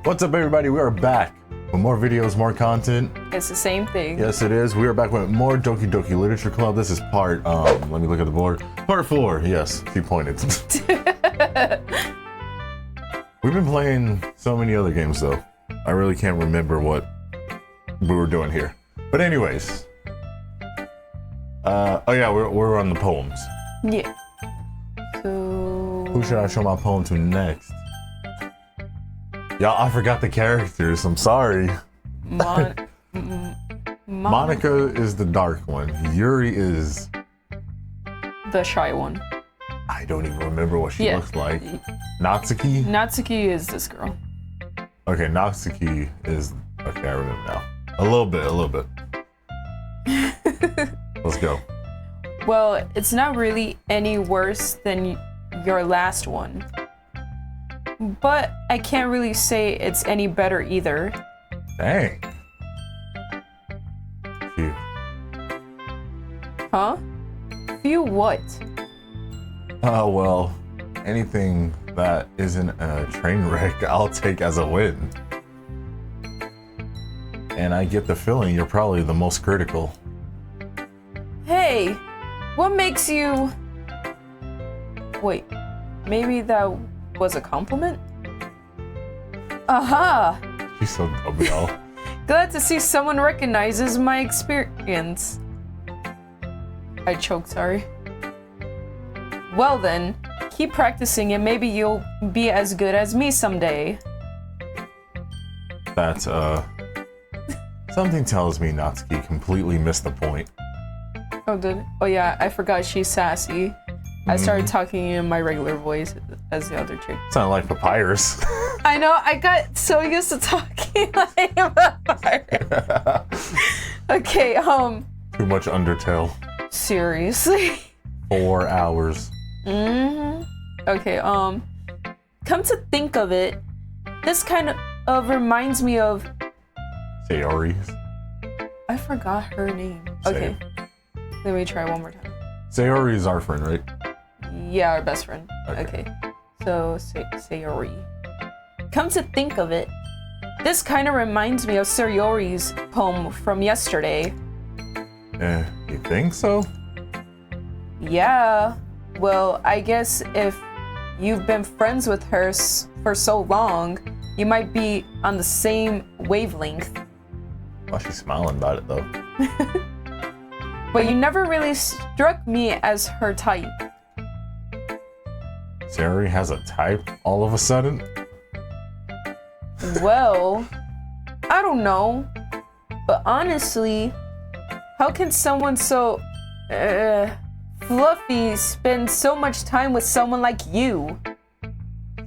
What's up, everybody? We are back with more videos, more content. It's the same thing. Yes, it is. We are back with more Doki Doki Literature Club. This is part, let me look at the board. Part 4. Yes, she pointed. We've been playing so many other games, though. I really can't remember what we were doing here. But anyways. Oh yeah, we're on the poems. Yeah. So... Who should I show my poem to next? Y'all, I forgot the characters. I'm sorry. Monika is the dark one. Yuri is... the shy one. I don't even remember what she looks like. Natsuki? Natsuki is this girl. Okay, Natsuki is... Okay, I remember now. A little bit. Let's go. Well, it's not really any worse than your last one. But I can't really say it's any better either. Dang. Phew. Huh? Phew what? Oh, well, anything that isn't a train wreck, I'll take as a win. And I get the feeling you're probably the most critical. Hey, what makes you... Wait, maybe that was a compliment? Aha! She's so dumb, y'all. Glad to see someone recognizes my experience. I choked, sorry. Well then, keep practicing and maybe you'll be as good as me someday. That's, something tells me Natsuki completely missed the point. Oh, did it? Oh yeah, I forgot she's sassy. I started talking in my regular voice as the other chick. Sound like Papyrus. I know, I got so used to talking like a papyrus. Okay, Too much Undertale. seriously. 4 hours. Okay, come to think of it, this kind of reminds me of... Sayori. I forgot her name. Okay, let me try one more time. Sayori is our friend, right? Yeah, our best friend. Okay. Okay. So, Sayori. Come to think of it, this kind of reminds me of Sayori's poem from yesterday. You think so? Yeah. Well, I guess if you've been friends with her for so long, you might be on the same wavelength. Well, she's smiling about it, though. But you never really struck me as her type. Sayori has a type all of a sudden? Well, I don't know. But honestly, how can someone so fluffy spend so much time with someone like you?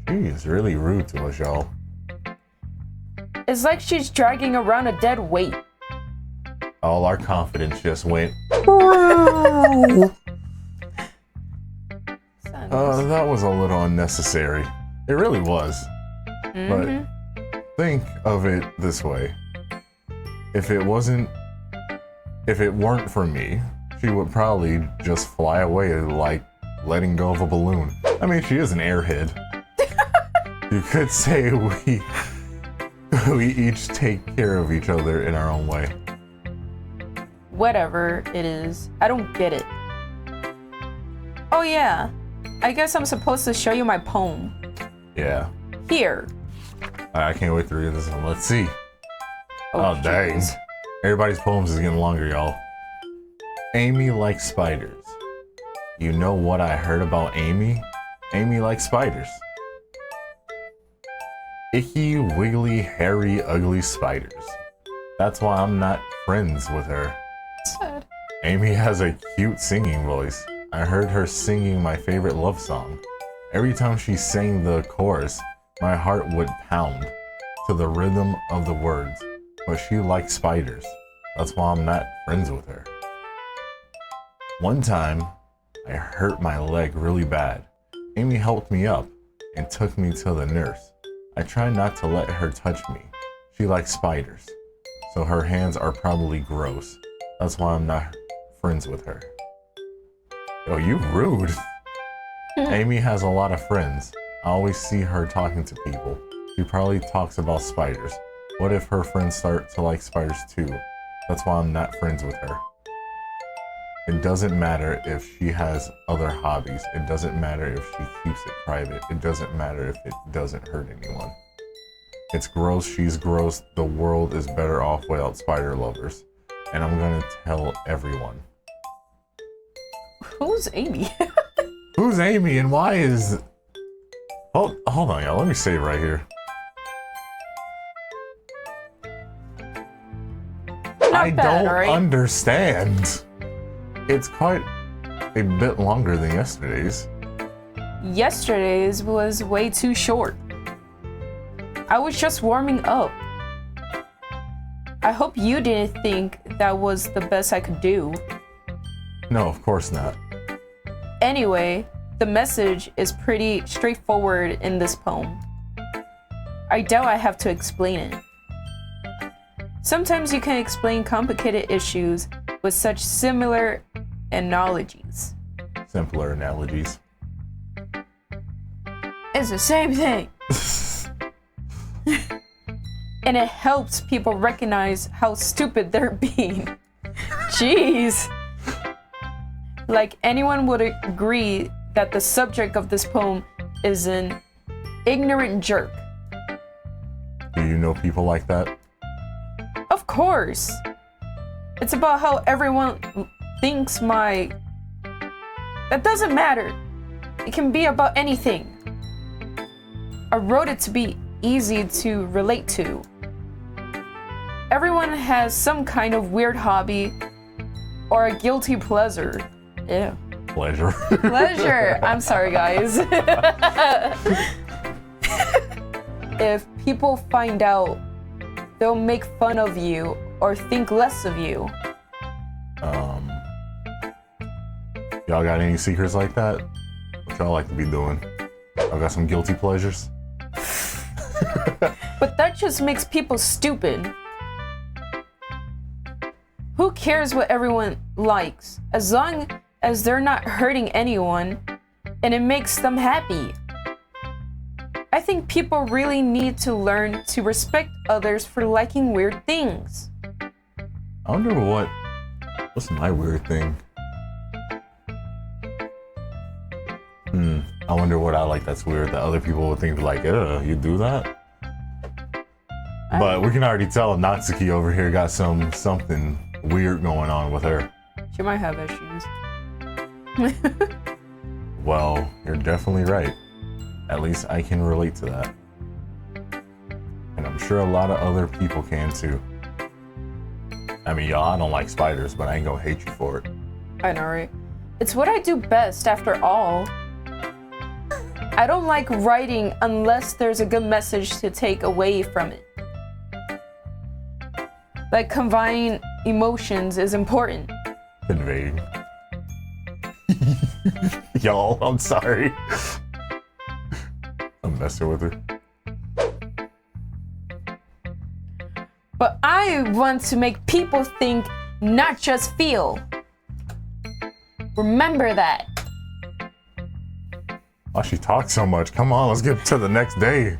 She is really rude to us, y'all. It's like she's dragging around a dead weight. All our confidence just went. That was a little unnecessary. It really was. But think of it this way. If it weren't for me, she would probably just fly away like letting go of a balloon. I mean, she is an airhead. You could say we each take care of each other in our own way. Whatever it is, I don't get it. Oh yeah, I guess I'm supposed to show you my poem. Yeah. Here. I can't wait to read this one. Let's see. Oh dang. Everybody's poems is getting longer, y'all. Amy likes spiders. You know what I heard about Amy? Amy likes spiders. Icky, wiggly, hairy, ugly spiders. That's why I'm not friends with her. Sad. Amy has a cute singing voice. I heard her singing my favorite love song. Every time she sang the chorus, my heart would pound to the rhythm of the words. But she likes spiders. That's why I'm not friends with her. One time, I hurt my leg really bad. Amy helped me up and took me to the nurse. I try not to let her touch me. She likes spiders, so her hands are probably gross. That's why I'm not friends with her. Yo, you rude. Amy has a lot of friends. I always see her talking to people. She probably talks about spiders. What if her friends start to like spiders too? That's why I'm not friends with her. It doesn't matter if she has other hobbies. It doesn't matter if she keeps it private. It doesn't matter if it doesn't hurt anyone. It's gross, she's gross. The world is better off without spider lovers. And I'm gonna tell everyone. Who's Amy? Who's Amy and why is... Hold on, y'all. Let me say it right here. I don't understand. It's quite a bit longer than yesterday's. Yesterday's was way too short. I was just warming up. I hope you didn't think that was the best I could do. No, of course not. Anyway, the message is pretty straightforward in this poem. I doubt I have to explain it. Sometimes you can explain complicated issues with such similar analogies. Simpler analogies. It's the same thing. And it helps people recognize how stupid they're being. Jeez. Like anyone would agree that the subject of this poem is an ignorant jerk. Do you know people like that? Of course. It's about how everyone thinks That doesn't matter. It can be about anything. I wrote it to be easy to relate to. Everyone has some kind of weird hobby or a guilty pleasure. Ew. Pleasure. Pleasure. I'm sorry, guys. If people find out, they'll make fun of you or think less of you. Y'all got any secrets like that? What y'all like to be doing? Y'all got some guilty pleasures? But that just makes people stupid. Who cares what everyone likes, as long as they're not hurting anyone and it makes them happy? I think people really need to learn to respect others for liking weird things. I wonder what's my weird thing? I wonder what I like that's weird that other people would think like, you do that? But we can already tell Natsuki over here got something weird going on with her. She might have issues. Well, you're definitely right. At least I can relate to that. And I'm sure a lot of other people can too. I mean, y'all, I don't like spiders, but I ain't gonna hate you for it. I know, right? It's what I do best after all. I don't like writing unless there's a good message to take away from it. Like conveying emotions is important. Conveying. Y'all, I'm sorry. I'm messing with her. But I want to make people think, not just feel. Remember that. Why she talks so much? Come on, let's get to the next day.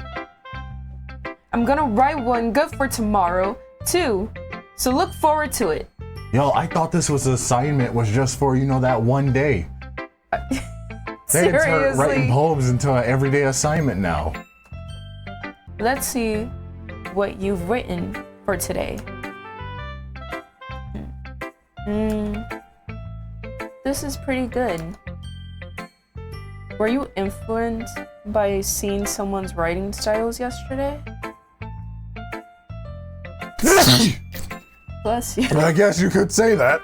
I'm gonna write one good for tomorrow, too. So look forward to it. Yo, I thought this was assignment was just for, that one day. They turn writing poems into an everyday assignment now. Let's see what you've written for today. This is pretty good. Were you influenced by seeing someone's writing styles yesterday? Bless you. I guess you could say that.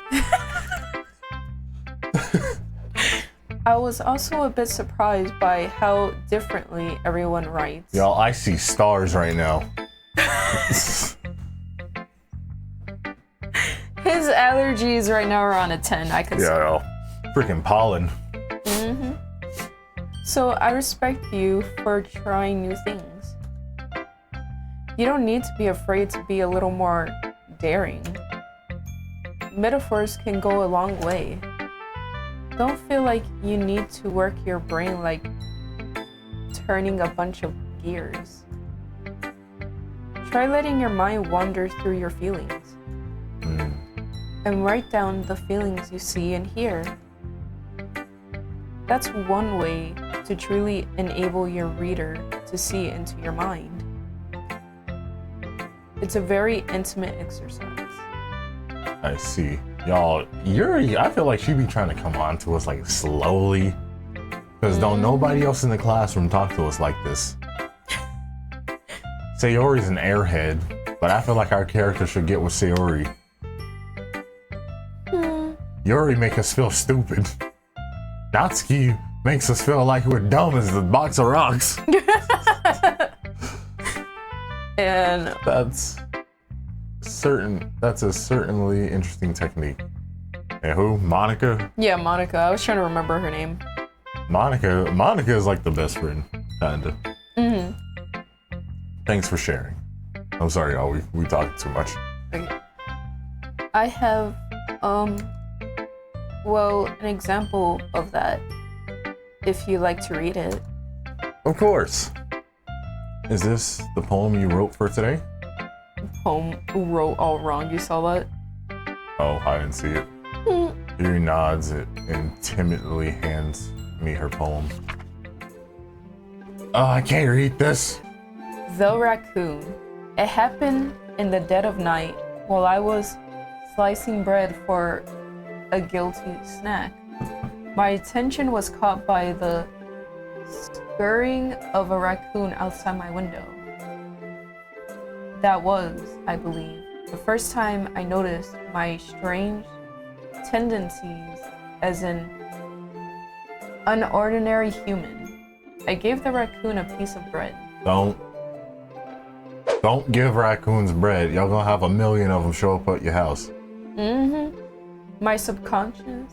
I was also a bit surprised by how differently everyone writes. Y'all, I see stars right now. His allergies right now are on a 10, I could say. Yeah, freaking pollen. So I respect you for trying new things. You don't need to be afraid to be a little more daring. Metaphors can go a long way. Don't feel like you need to work your brain like turning a bunch of gears. Try letting your mind wander through your feelings. And write down the feelings you see and hear. That's one way to truly enable your reader to see into your mind. It's a very intimate exercise. I see. Y'all, Yuri, I feel like she be trying to come on to us like slowly. Because don't nobody else in the classroom talk to us like this. Sayori's an airhead, but I feel like our character should get with Sayori. Yuri make us feel stupid. Natsuki makes us feel like we're dumb as the box of rocks. And That's a certainly interesting technique. And who? Monika? yeah, Monika. I was trying to remember her name. Monika is like the best friend, kinda. Thanks for sharing. I'm sorry, y'all. We talked too much. Okay. I have well, an example of that, if you like to read it. Of course. Is this the poem you wrote for today? Poem wrote all wrong. You saw that? Oh, I didn't see it. Yuri nods and timidly hands me her poem. Oh, I can't read this. The Raccoon. It happened in the dead of night while I was slicing bread for a guilty snack. My attention was caught by the scurrying of a raccoon outside my window. That was, I believe, the first time I noticed my strange tendencies as an unordinary human. I gave the raccoon a piece of bread. Don't give raccoons bread. Y'all gonna have 1,000,000 of them show up at your house. My subconscious,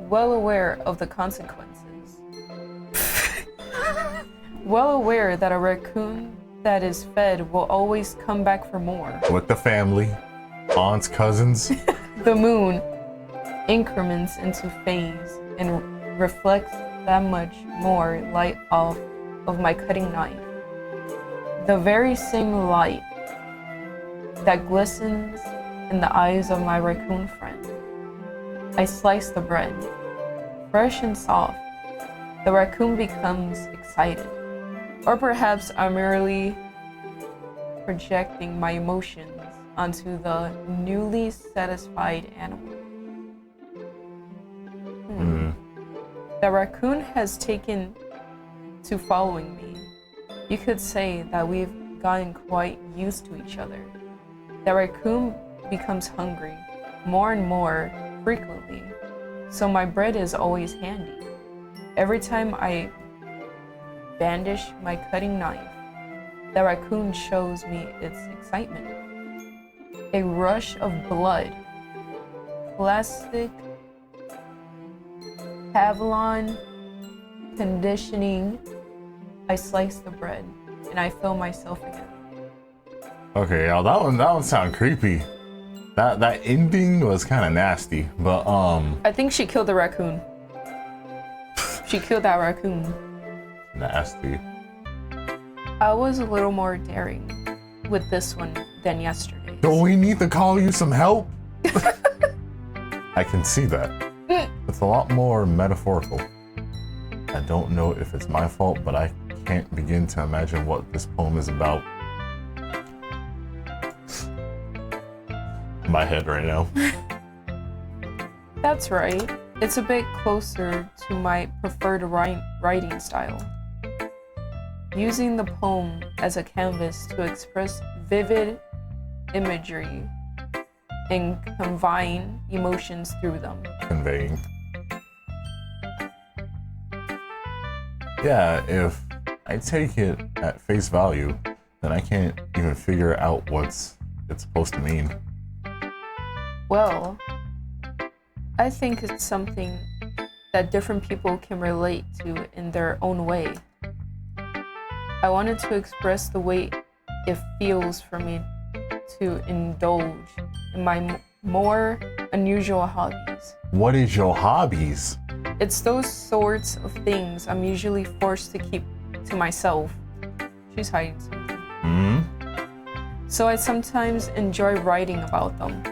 well aware of the consequences. Well aware that a raccoon that is fed will always come back for more. With the family, aunts, cousins. The moon increments into phase and reflects that much more light off of my cutting knife. The very same light that glistens in the eyes of my raccoon friend. I slice the bread. Fresh and soft, the raccoon becomes excited. Or perhaps I'm merely projecting my emotions onto the newly satisfied animal. The raccoon has taken to following me. You could say that we've gotten quite used to each other. The raccoon becomes hungry more and more frequently, so my bread is always handy. Every time I bandish my cutting knife, the raccoon shows me its excitement. A rush of blood, classic Pavlov conditioning. I slice the bread and I feel myself again. Okay, y'all, that one sounded creepy. That ending was kind of nasty, but I think she killed the raccoon. She killed that raccoon. nasty. I was a little more daring with this one than yesterday. Do we need to call you some help? I can see that. It's a lot more metaphorical. I don't know if it's my fault, but I can't begin to imagine what this poem is about. My head right now. That's right. It's a bit closer to my preferred writing style. Using the poem as a canvas to express vivid imagery and conveying emotions through them. Conveying. Yeah, if I take it at face value, then I can't even figure out what it's supposed to mean. Well, I think it's something that different people can relate to in their own way. I wanted to express the way it feels for me to indulge in my more unusual hobbies. What is your hobbies? It's those sorts of things I'm usually forced to keep to myself. She's hiding something. Hmm? So I sometimes enjoy writing about them.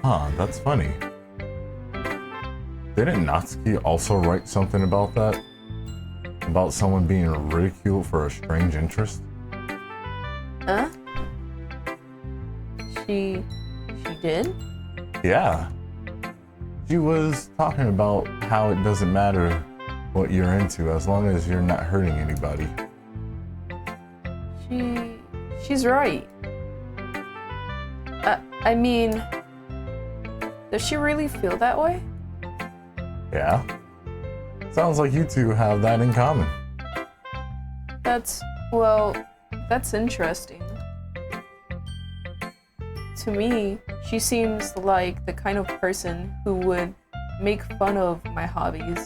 Huh, that's funny. Didn't Natsuki also write something about that? About someone being ridiculed for a strange interest? Huh? She did? Yeah. She was talking about how it doesn't matter what you're into as long as you're not hurting anybody. She's right. I mean, does she really feel that way? Yeah. Sounds like you two have that in common. That's interesting. To me, she seems like the kind of person who would make fun of my hobbies.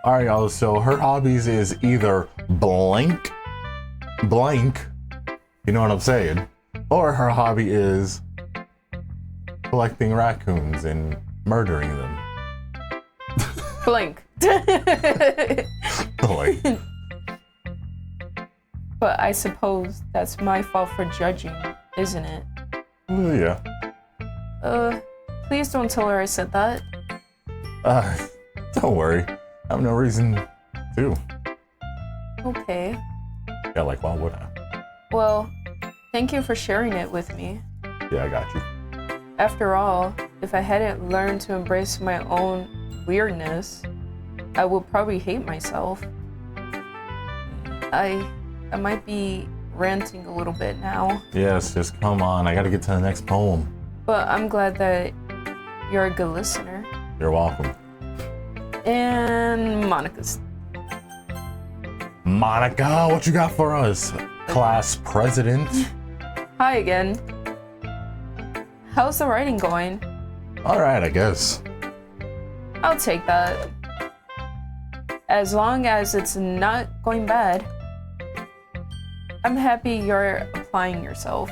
Alright, y'all, so her hobbies is either blank, you know what I'm saying? Or her hobby is collecting raccoons and murdering them. Blank. Like, But I suppose that's my fault for judging, isn't it? yeah. Please don't tell her I said that. Don't worry. I have no reason to. Okay. Yeah, like, why would I? Well, thank you for sharing it with me. Yeah, I got you. After all, if I hadn't learned to embrace my own weirdness, I would probably hate myself. I might be ranting a little bit now. Yes, just come on. I gotta get to the next poem. But I'm glad that you're a good listener. You're welcome. And Monika's. Monika, what you got for us? Class president? Hi again. How's the writing going? Alright, I guess. I'll take that. As long as it's not going bad. I'm happy you're applying yourself.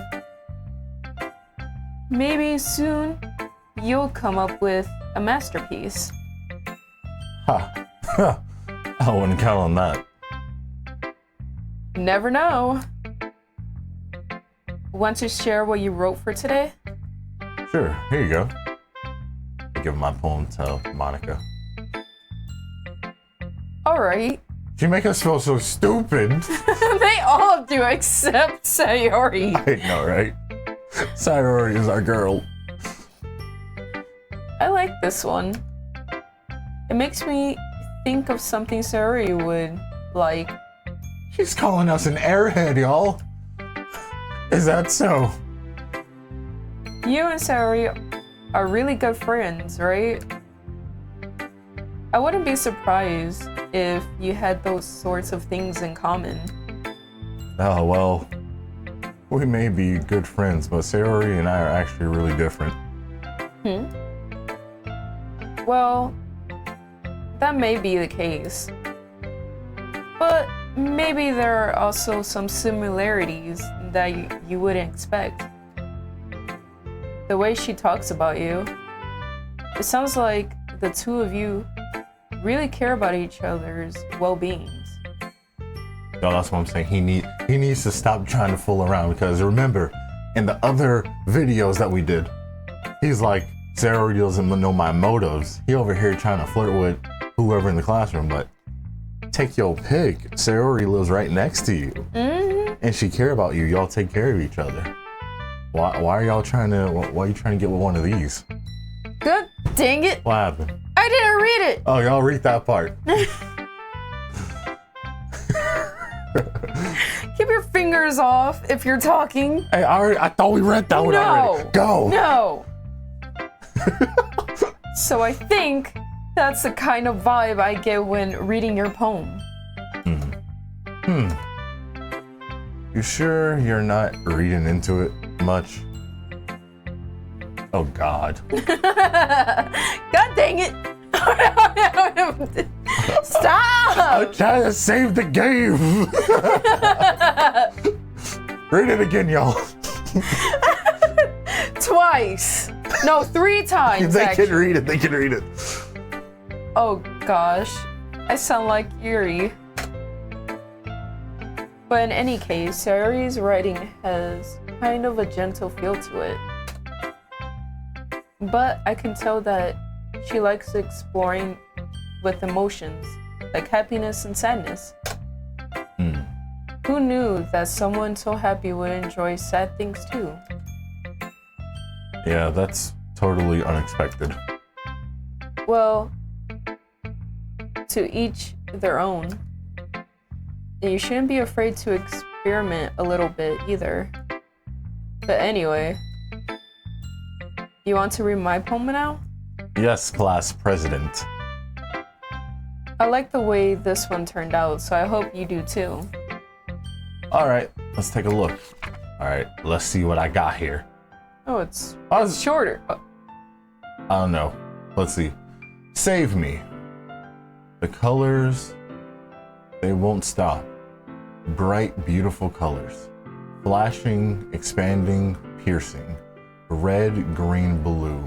Maybe soon you'll come up with a masterpiece. Ha. I wouldn't count on that. Never know. Want to share what you wrote for today? Sure, here you go. I give my poem to Monika. Alright. You make us feel so stupid. They all do except Sayori. I know, right? Sayori is our girl. I like this one. It makes me think of something Sayori would like. She's calling us an airhead, y'all. Is that so? You and Sayori are really good friends, right? I wouldn't be surprised if you had those sorts of things in common. Oh, well, we may be good friends, but Sayori and I are actually really different. Well, that may be the case. But maybe there are also some similarities that you wouldn't expect. The way she talks about you, it sounds like the two of you really care about each other's well-beings. No, that's what I'm saying. He needs to stop trying to fool around, because remember, in the other videos that we did, he's like, Sayori doesn't know my motives. He over here trying to flirt with whoever in the classroom, but take your pick. Sayori lives right next to you. And she care about you. Y'all take care of each other. Why are you trying to get with one of these? Good dang it. What happened? I didn't read it. Oh, y'all read that part. Keep your fingers off if you're talking. Hey, I thought we read that one already. Go. No. So I think that's the kind of vibe I get when reading your poem. You sure you're not reading into it much? Oh, God. God dang it. Stop! I'm trying to save the game. Read it again, y'all. Twice. No, 3 times. They actually. can read it. They can read it. Oh gosh. I sound like Yuri. But in any case, Sayori's writing has kind of a gentle feel to it. But I can tell that she likes exploring with emotions, like happiness and sadness. Who knew that someone so happy would enjoy sad things too? Yeah, that's totally unexpected. Well, to each their own. And you shouldn't be afraid to experiment a little bit either. But anyway, you want to read my poem now? Yes, class president. I like the way this one turned out, so I hope you do too. Alright, let's take a look. Alright, let's see what I got here. Oh, it's I shorter. don't know. Let's see. Save me. The colors, they won't stop. Bright, beautiful colors. Flashing, expanding, piercing. Red, green, blue.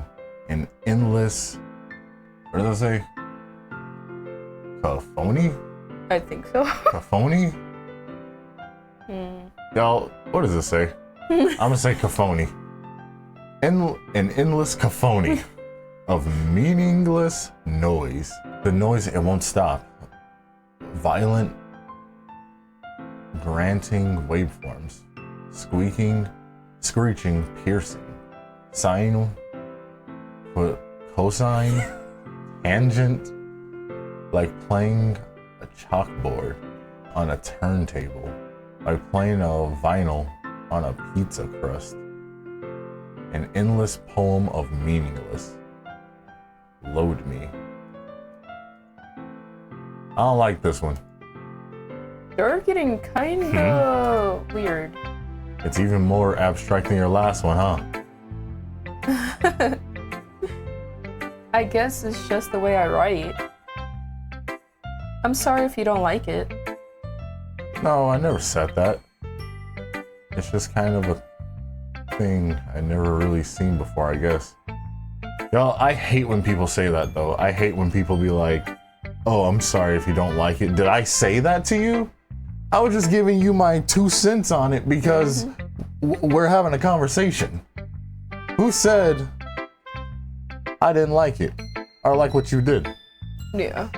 An endless, what does it say? Cacophony? I think so. Cacophony? Y'all, what does it say? I'm gonna say cacophony. An endless cacophony of meaningless noise. The noise, it won't stop. Violent, granting waveforms. Squeaking, screeching, piercing. Sine, cosine, tangent, like playing a chalkboard on a turntable. Like playing a vinyl on a pizza crust. An endless poem of meaningless. Load me. I don't like this one. They're getting kinda weird. It's even more abstract than your last one, huh? I guess it's just the way I write. I'm sorry if you don't like it. No, I never said that. It's just kind of a thing I never really seen before, I guess. Y'all, I hate when people say that though. I hate when people be like, oh, I'm sorry if you don't like it. Did I say that to you? I was just giving you my 2 cents on it because we're having a conversation. Who said I didn't like it or like what you did? Yeah.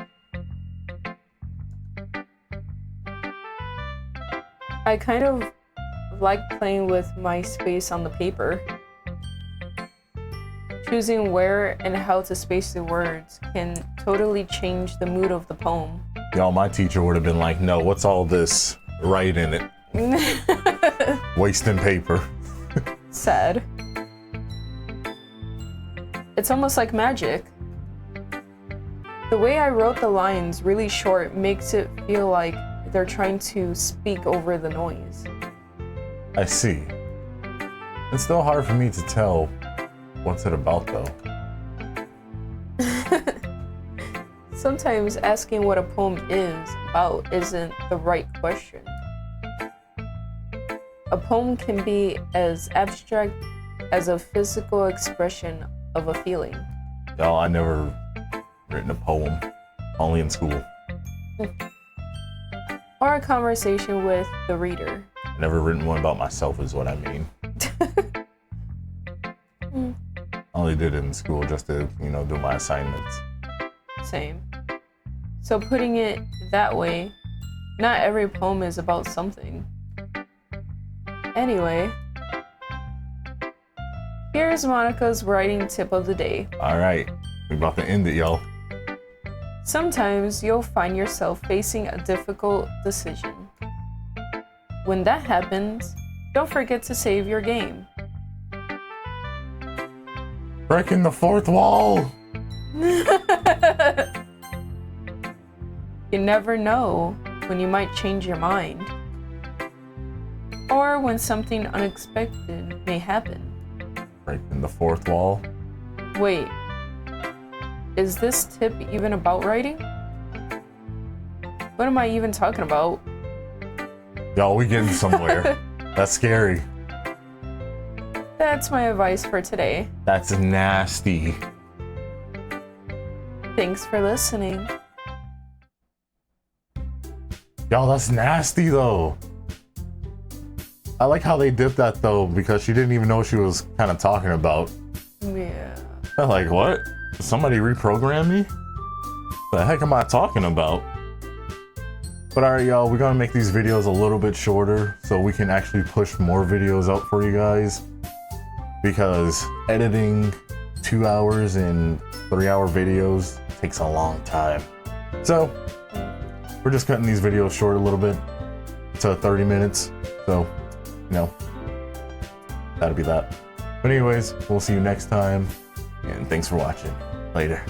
I kind of like playing with my space on the paper. Choosing where and how to space the words can totally change the mood of the poem. Y'all, my teacher would have been like, no, what's all this? Write in it. Wasting paper. Sad. It's almost like magic. The way I wrote the lines really short makes it feel like they're trying to speak over the noise. I see. It's still hard for me to tell what's it about though. Sometimes asking what a poem is about isn't the right question. A poem can be as abstract as a physical expression of a feeling. Y'all, I never written a poem, only in school. Or a conversation with the reader. Never written one about myself is what I mean. I only did it in school just to, do my assignments. Same. So putting it that way, not every poem is about something. Anyway, here's Monika's writing tip of the day. All right, we about to end it, y'all. Sometimes you'll find yourself facing a difficult decision. When that happens, don't forget to save your game. Breaking the fourth wall! You never know when you might change your mind. Or when something unexpected may happen. Breaking the fourth wall? Wait, is this tip even about writing? What am I even talking about? Y'all, we getting somewhere. That's scary. That's my advice for today. That's nasty. Thanks for listening. Y'all, that's nasty though. I like how they did that though, because she didn't even know what she was kind of talking about. Yeah. I'm like, what? Did somebody reprogram me? The heck am I talking about? But alright y'all, we're gonna make these videos a little bit shorter so we can actually push more videos out for you guys. Because editing 2 hours and 3-hour videos takes a long time. So we're just cutting these videos short a little bit to 30 minutes. So, you know, that'll be that. But anyways, we'll see you next time. And thanks for watching. Later.